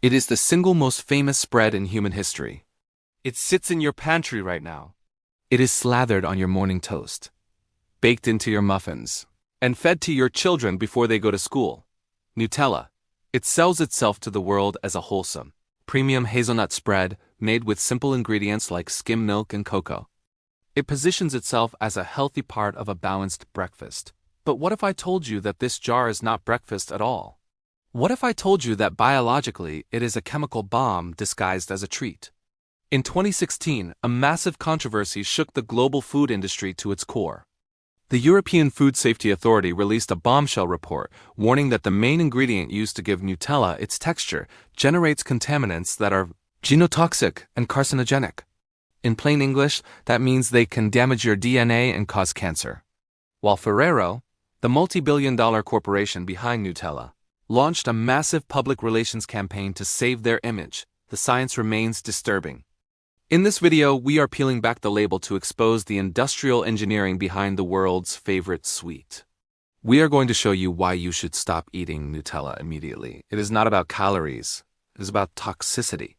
It is the single most famous spread in human history. It sits in your pantry right now. It is slathered on your morning toast, baked into your muffins, and fed to your children before they go to school. Nutella. It sells itself to the world as a wholesome, premium hazelnut spread made with simple ingredients like skim milk and cocoa. It positions itself as a healthy part of a balanced breakfast. But what if I told you that this jar is not breakfast at all? What if I told you that biologically it is a chemical bomb disguised as a treat? In 2016, a massive controversy shook the global food industry to its core. The European Food Safety Authority released a bombshell report warning that the main ingredient used to give Nutella its texture generates contaminants that are genotoxic and carcinogenic. In plain English, that means they can damage your DNA and cause cancer. While Ferrero, the multi-billion-dollar corporation behind Nutella, launched a massive public relations campaign to save their image, the science remains disturbing. In this video, we are peeling back the label to expose the industrial engineering behind the world's favorite sweet. We are going to show you why you should stop eating Nutella immediately. It is not about calories, it is about toxicity.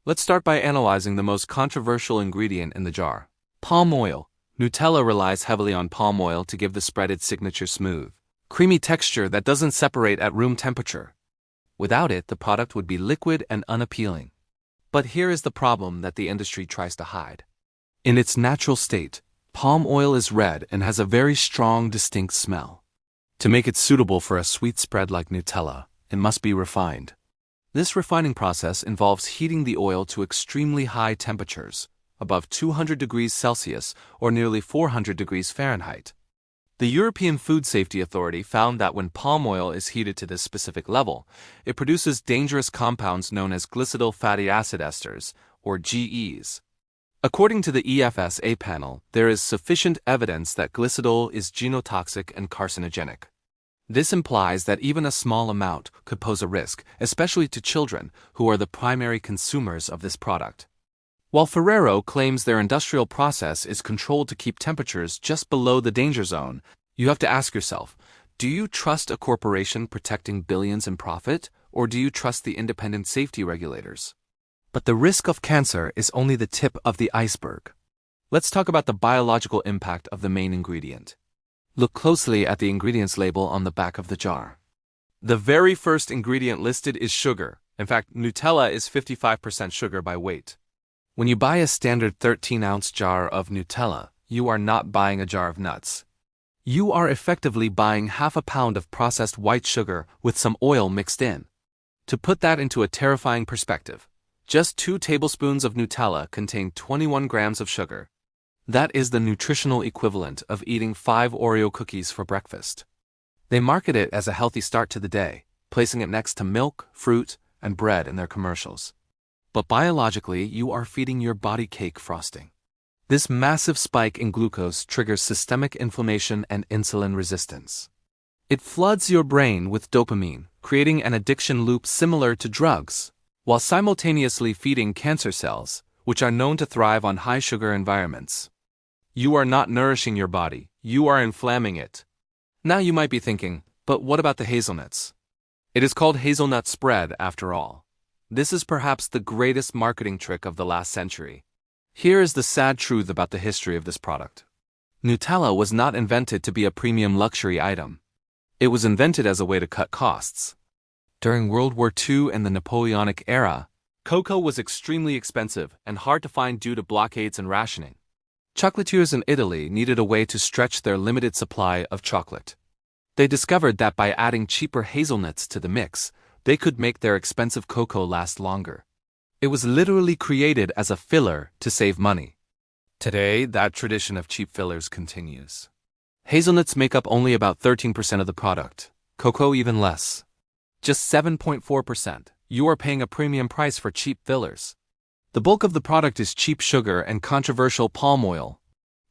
Let's start by analyzing the most controversial ingredient in the jar: palm oil. Nutella relies heavily on palm oil to give the spread its signature smooth, creamy texture that doesn't separate at room temperature. Without it, the product would be liquid and unappealing. But here is the problem that the industry tries to hide. In its natural state, palm oil is red and has a very strong, distinct smell. To make it suitable for a sweet spread like Nutella, it must be refined. This refining process involves heating the oil to extremely high temperatures, above 200 degrees Celsius or nearly 400 degrees Fahrenheit. The European Food Safety Authority found that when palm oil is heated to this specific level, it produces dangerous compounds known as glycidyl fatty acid esters, or GEs. According to the EFSA panel, there is sufficient evidence that glycidol is genotoxic and carcinogenic. This implies that even a small amount could pose a risk, especially to children, who are the primary consumers of this product. While Ferrero claims their industrial process is controlled to keep temperatures just below the danger zone, you have to ask yourself, do you trust a corporation protecting billions in profit, or do you trust the independent safety regulators? But the risk of cancer is only the tip of the iceberg. Let's talk about the biological impact of the main ingredient. Look closely at the ingredients label on the back of the jar. The very first ingredient listed is sugar. In fact, Nutella is 55% sugar by weight. When you buy a standard 13-ounce jar of Nutella, you are not buying a jar of nuts. You are effectively buying half a pound of processed white sugar with some oil mixed in. To put that into a terrifying perspective, just 2 tablespoons of Nutella contain 21 grams of sugar. That is the nutritional equivalent of eating 5 Oreo cookies for breakfast. They market it as a healthy start to the day, placing it next to milk, fruit, and bread in their commercials. But biologically, you are feeding your body cake frosting. This massive spike in glucose triggers systemic inflammation and insulin resistance. It floods your brain with dopamine, creating an addiction loop similar to drugs, while simultaneously feeding cancer cells, which are known to thrive on high-sugar environments. You are not nourishing your body, you are inflaming it. Now you might be thinking, but what about the hazelnuts? It is called Hazelnut Spread after all. This is perhaps the greatest marketing trick of the last century. Here is the sad truth about the history of this product. Nutella was not invented to be a premium luxury item. It was invented as a way to cut costs. During World War II and the Napoleonic era, cocoa was extremely expensive and hard to find due to blockades and rationing. Chocolatiers in Italy needed a way to stretch their limited supply of chocolate. They discovered that by adding cheaper hazelnuts to the mix, they could make their expensive cocoa last longer. It was literally created as a filler to save money. Today, that tradition of cheap fillers continues. Hazelnuts make up only about 13% of the product, cocoa even less. Just 7.4%. You are paying a premium price for cheap fillers. The bulk of the product is cheap sugar and controversial palm oil.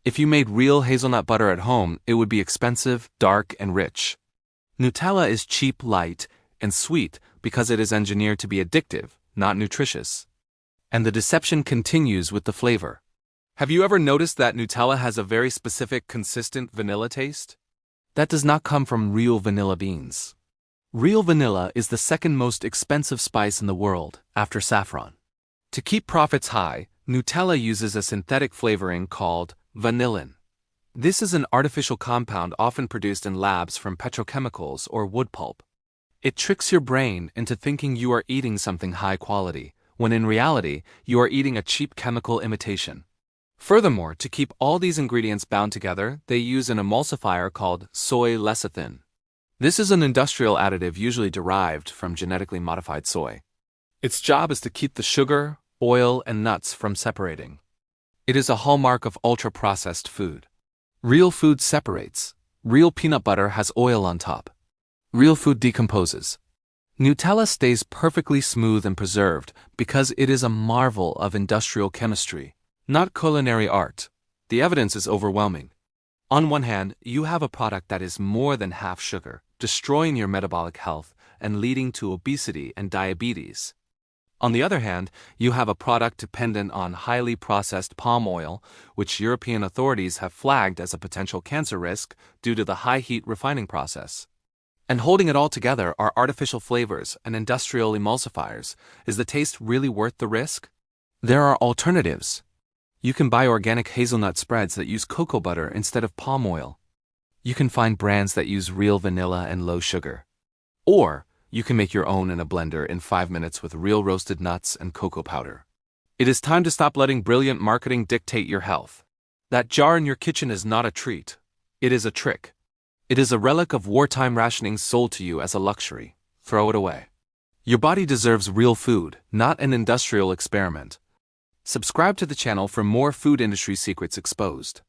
If you made real hazelnut butter at home, it would be expensive, dark, and rich. Nutella is cheap, light, and sweet because it is engineered to be addictive, not nutritious. And the deception continues with the flavor. Have you ever noticed that Nutella has a very specific, consistent vanilla taste? That does not come from real vanilla beans. Real vanilla is the second most expensive spice in the world, after saffron. To keep profits high, Nutella uses a synthetic flavoring called vanillin. This is an artificial compound often produced in labs from petrochemicals or wood pulp. It tricks your brain into thinking you are eating something high quality, when in reality, you are eating a cheap chemical imitation. Furthermore, to keep all these ingredients bound together, they use an emulsifier called soy lecithin. This is an industrial additive usually derived from genetically modified soy. Its job is to keep the sugar, oil, and nuts from separating. It is a hallmark of ultra-processed food. Real food separates. Real peanut butter has oil on top. Real food decomposes. Nutella stays perfectly smooth and preserved because it is a marvel of industrial chemistry, not culinary art. The evidence is overwhelming. On one hand, you have a product that is more than half sugar, destroying your metabolic health and leading to obesity and diabetes. On the other hand, you have a product dependent on highly processed palm oil, which European authorities have flagged as a potential cancer risk due to the high heat refining process. And holding it all together are artificial flavors and industrial emulsifiers. Is the taste really worth the risk? There are alternatives. You can buy organic hazelnut spreads that use cocoa butter instead of palm oil. You can find brands that use real vanilla and low sugar. Or you can make your own in a blender in 5 minutes with real roasted nuts and cocoa powder. It is time to stop letting brilliant marketing dictate your health. That jar in your kitchen is not a treat. It is a trick. It is a relic of wartime rationing sold to you as a luxury. Throw it away. Your body deserves real food, not an industrial experiment. Subscribe to the channel for more food industry secrets exposed.